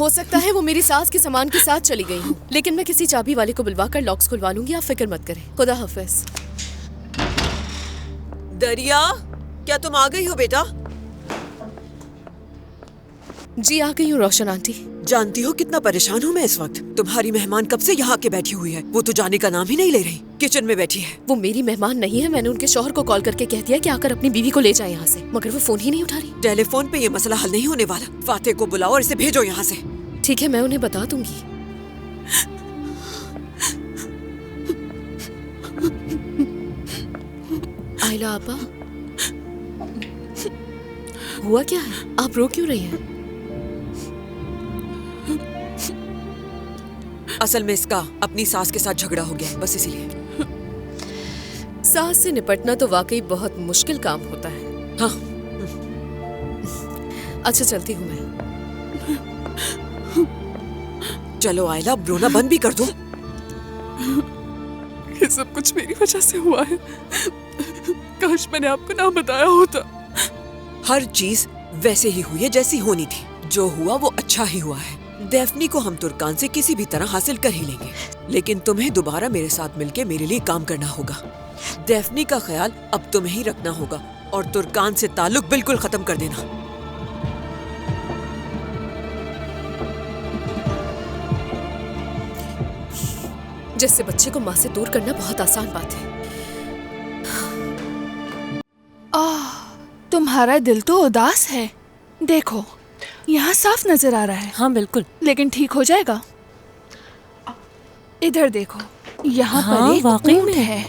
हो सकता है वो मेरी सास के सामान के साथ चली गई हूँ, लेकिन मैं किसी चाबी वाले को बुलवाकर लॉक्स खुलवा लूंगी, आप फिक्र मत करें। खुदा हाफिज। दरिया, क्या तुम आ गई हो बेटा? जी आ गई हूँ रोशन आंटी। जानती हो कितना परेशान हूँ मैं इस वक्त। तुम्हारी मेहमान कब से यहाँ के बैठी हुई है, वो तो जाने का नाम ही नहीं ले रही, किचन में बैठी है। वो मेरी मेहमान नहीं है, मैंने उनके शौहर को कॉल करके कह दिया कि आकर अपनी बीवी को ले जाए यहाँ से, मगर वो फोन ही नहीं उठा रही। टेलीफोन पे ये मसला हल नहीं होने वाला। फाते को बुलाओ और इसे भेजो यहाँ से। ठीक है, मैं उन्हें बता दूंगी। आयला आपा, हुआ क्या है? आप रो क्यों रही हैं? असल में इसका अपनी सास के साथ झगड़ा हो गया है, बस इसीलिए। सास से निपटना तो वाकई बहुत मुश्किल काम होता है। हाँ। अच्छा चलती हूँ मैं। चलो आयला, अब रोना बंद भी कर दो। ये सब कुछ मेरी वजह से हुआ है। काश मैंने आपको ना बताया होता। हर चीज वैसे ही हुई है जैसी होनी थी। जो हुआ वो अच्छा ही हुआ है। डेफनी को हम तुर्कान से किसी भी तरह हासिल कर ही लेंगे, लेकिन तुम्हें दोबारा मेरे साथ मिलके मेरे लिए काम करना होगा। डेफनी का ख्याल अब तुम्हें ही रखना होगा और तुर्कान से ताल्लुक बिल्कुल खत्म कर देना। जिससे बच्चे को माँ से दूर करना बहुत आसान बात है। तुम्हारा दिल तो उदास है। देखो, यहाँ साफ नजर आ रहा है। हाँ बिल्कुल, लेकिन ठीक हो जाएगा। इधर देखो, यहाँ हाँ, पर एक वाकई ऊंट में है।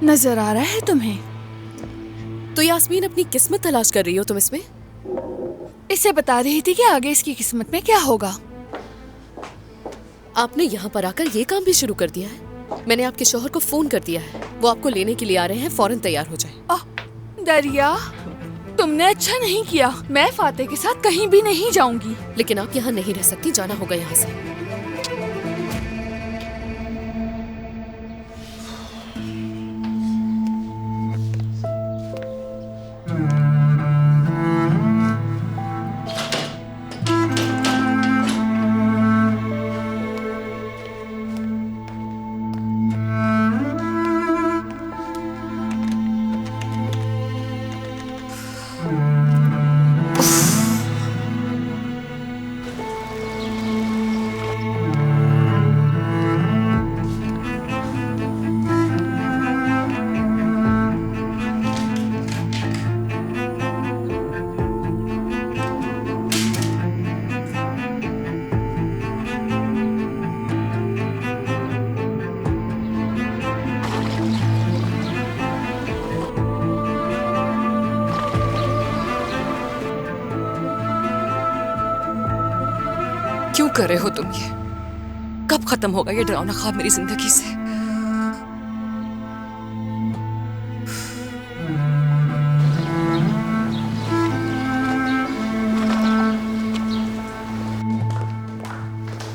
नजर आ रहा है तुम्हें? तो यास्मीन अपनी किस्मत तलाश कर रही हो तुम इसमें? इसे बता रही थी कि आगे इसकी किस्मत में क्या होगा। आपने यहाँ पर आकर ये काम भी शुरू कर दिया है। मैंने आपके शौहर को फोन कर दिया है, वो आपको लेने के लिए आ रहे हैं, फौरन तैयार हो जाए। दरिया, तुमने अच्छा नहीं किया। मैं फाते के साथ कहीं भी नहीं जाऊंगी। लेकिन आप यहाँ नहीं रह सकती, जाना होगा यहाँ से। क्यों कर रहे हो तुम ये? कब खत्म होगा ये डरावना ख्वाब मेरी जिंदगी से?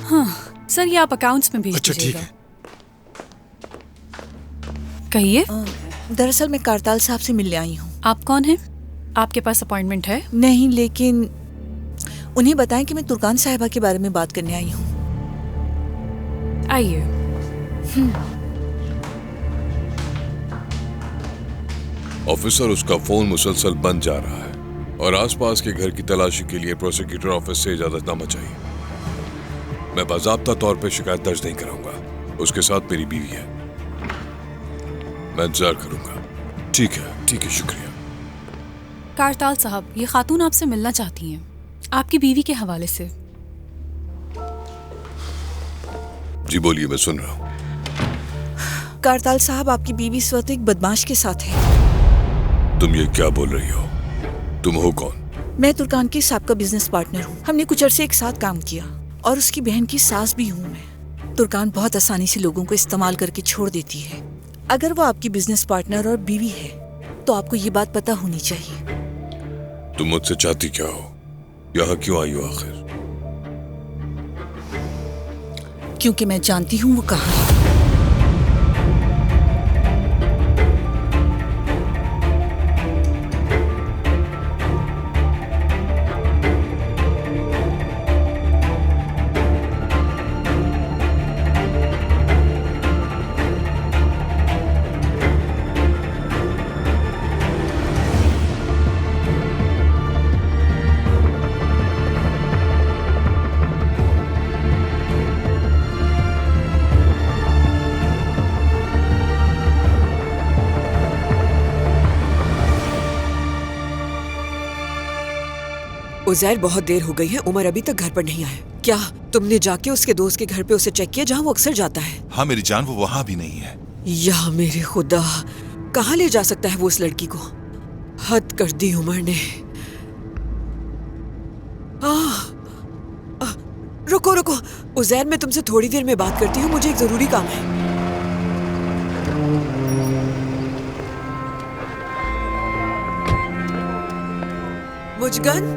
हाँ सर, ये आप अकाउंट्स में भेज दीजिएगा। कहिए। दरअसल मैं कारताल साहब से मिलने आई हूँ। आप कौन हैं? आपके पास अपॉइंटमेंट है? नहीं, लेकिन उन्हें बताएं कि मैं तुर्कान साहिबा के बारे में बात करने आई हूँ। आइए। ऑफिसर, उसका फोन मुसलसल बंद जा रहा है और आसपास के घर की तलाशी के लिए प्रोसिक्यूटर ऑफिस से इजाजतनामा चाहिए। मैं बाज़ाब्ता तौर पे शिकायत दर्ज नहीं कराऊंगा। उसके साथ मेरी बीवी है। मैं इंतजार करूंगा। ठीक है, शुक्रिया। कारताल साहब, ये खातून आपसे मिलना चाहती हैं, आपकी बीवी के हवाले से। जी बोलिए, मैं सुन रहा हूँ। कारताल साहब, आपकी बीवी इस वक्त एक बदमाश के साथ है। तुम ये क्या बोल रही हो? तुम हो कौन? मैं तुर्कान की साबका बिजनेस पार्टनर हूँ। हमने कुछ अरसे एक साथ काम किया और उसकी बहन की सास भी हूँ मैं। तुर्कान बहुत आसानी से लोगों को इस्तेमाल करके छोड़ देती है। अगर वो आपकी बिजनेस पार्टनर और बीवी है तो आपको ये बात पता होनी चाहिए। तुम मुझसे चाहती क्या हो? यहाँ क्यों आई हो आखिर? क्योंकि मैं जानती हूँ वो कहाँ है। उज़ैर, बहुत देर हो गई है, उमर अभी तक घर पर नहीं आया। क्या तुमने जाके उसके दोस्त के घर पे उसे चेक किया जहाँ वो अक्सर जाता है? हाँ मेरी जान, वो वहाँ भी नहीं है। या मेरे खुदा, कहाँ ले जा सकता है वो उस लड़की को? हद कर दी उमर ने। रुको रुको उज़ैर, मैं तुमसे थोड़ी देर में बात करती हूँ, मुझे एक जरूरी काम है। मुजगन,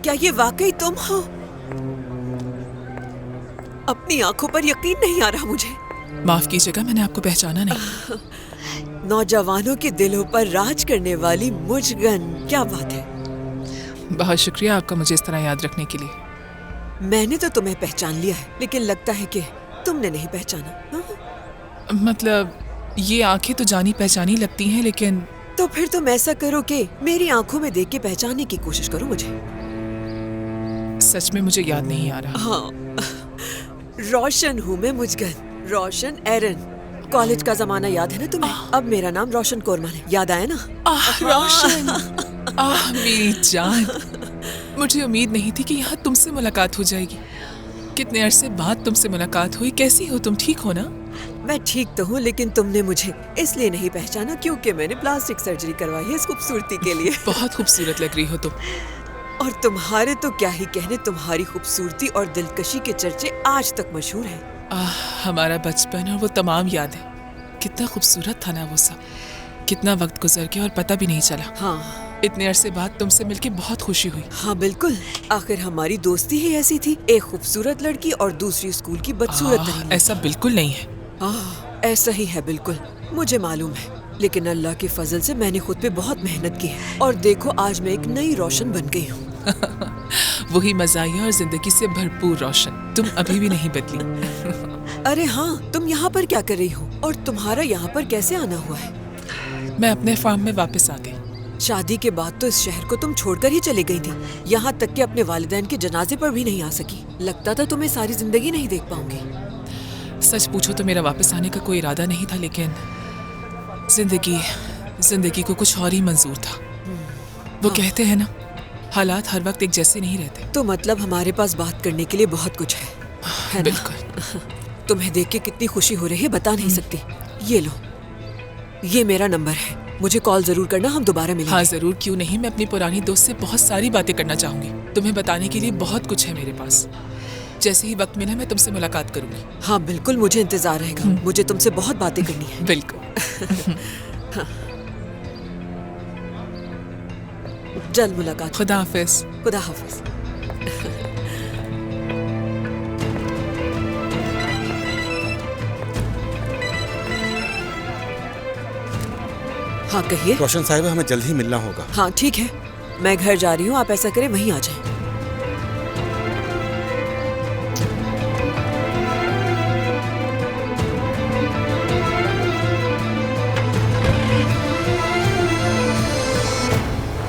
क्या ये वाकई तुम हो? अपनी आंखों पर यकीन नहीं आ रहा मुझे। माफ कीजिएगा, मैंने आपको पहचाना नहीं। नौजवानों के दिलों पर राज करने वाली मुजगन, क्या बात है। बहुत शुक्रिया आपका मुझे इस तरह याद रखने के लिए। मैंने तो तुम्हें पहचान लिया है, लेकिन लगता है कि तुमने नहीं पहचाना। हाँ? मतलब ये आंखें तो जानी पहचानी लगती हैं, लेकिन तो फिर तुम ऐसा करो कि मेरी आंखों में देख के पहचानने की कोशिश करो मुझे। सच में मुझे याद नहीं आ रहा। हाँ, रोशन हूँ मैं मुजगन, रोशन एरन। कॉलेज का जमाना याद है ना तुम्हें? अब मेरा नाम रोशन कोरमान है, याद आया ना? रोशन, मेरी जान, मुझे उम्मीद नहीं थी कि यहाँ तुमसे मुलाकात हो जाएगी। कितने अरसे बाद तुमसे मुलाकात हुई। कैसी हो तुम, ठीक हो ना? मैं ठीक तो हूँ, लेकिन तुमने मुझे इसलिए नहीं पहचाना क्योंकि मैंने प्लास्टिक सर्जरी करवाई है इस खूबसूरती के लिए। बहुत खूबसूरत लग रही हो तुम। और तुम्हारे तो क्या ही कहने, तुम्हारी खूबसूरती और दिलकशी के चर्चे आज तक मशहूर हैं। हमारा बचपन और वो तमाम याद है। कितना खूबसूरत था ना वो सब। कितना वक्त गुजर गया और पता भी नहीं चला। हाँ, इतने अरसे बाद तुमसे मिलके बहुत खुशी हुई। हाँ बिल्कुल, आखिर हमारी दोस्ती ही ऐसी थी, एक खूबसूरत लड़की और दूसरी स्कूल की बदसूरत तरीन। ऐसा बिल्कुल नहीं है। ऐसा ही है बिल्कुल, मुझे मालूम है, लेकिन अल्लाह के फजल से मैंने खुद पे बहुत मेहनत की है और देखो आज मैं एक नई रोशन बन गई हूँ। वही मज़ाहिया और जिंदगी से भरपूर रोशन, तुम अभी भी नहीं बदली। अरे हाँ, तुम यहाँ पर क्या कर रही हो और तुम्हारा यहाँ पर कैसे आना हुआ है? मैं अपने फार्म में वापस आ गई। शादी के बाद तो इस शहर को तुम छोड़कर ही चली गई थी, यहाँ तक कि अपने वालिदैन के जनाजे पर भी नहीं आ सकी। लगता था तुम्हें सारी जिंदगी नहीं देख पाऊंगी। सच पूछो तो मेरा वापस आने का कोई इरादा नहीं था, लेकिन जिंदगी को कुछ और ही मंजूर था। वो कहते हैं ना, हालात हर वक्त एक जैसे नहीं रहते। तो मतलब हमारे पास बात करने के लिए बहुत कुछ है ना? बिल्कुल। तुम्हें देख के कितनी खुशी हो रही है बता नहीं सकती। ये लो, ये मेरा नंबर है, मुझे कॉल जरूर करना, हम दोबारा मिलेंगे। हाँ जरूर, क्यों नहीं। मैं अपनी पुरानी दोस्त से बहुत सारी बातें करना चाहूंगी। तुम्हें बताने के लिए बहुत कुछ है मेरे पास। जैसे ही वक्त मिला मैं तुमसे मुलाकात करूंगी। हाँ बिल्कुल, मुझे इंतजार रहेगा। मुझे तुमसे बहुत बातें करनी है। बिल्कुल। हाँ। जल्द मुलाकात। खुदा हाफिज। खुदा हाफिज। हाँ कहिए। रोशन साहिबा, हमें जल्द ही मिलना होगा। हाँ ठीक है, मैं घर जा रही हूँ, आप ऐसा करें वहीं आ जाएं।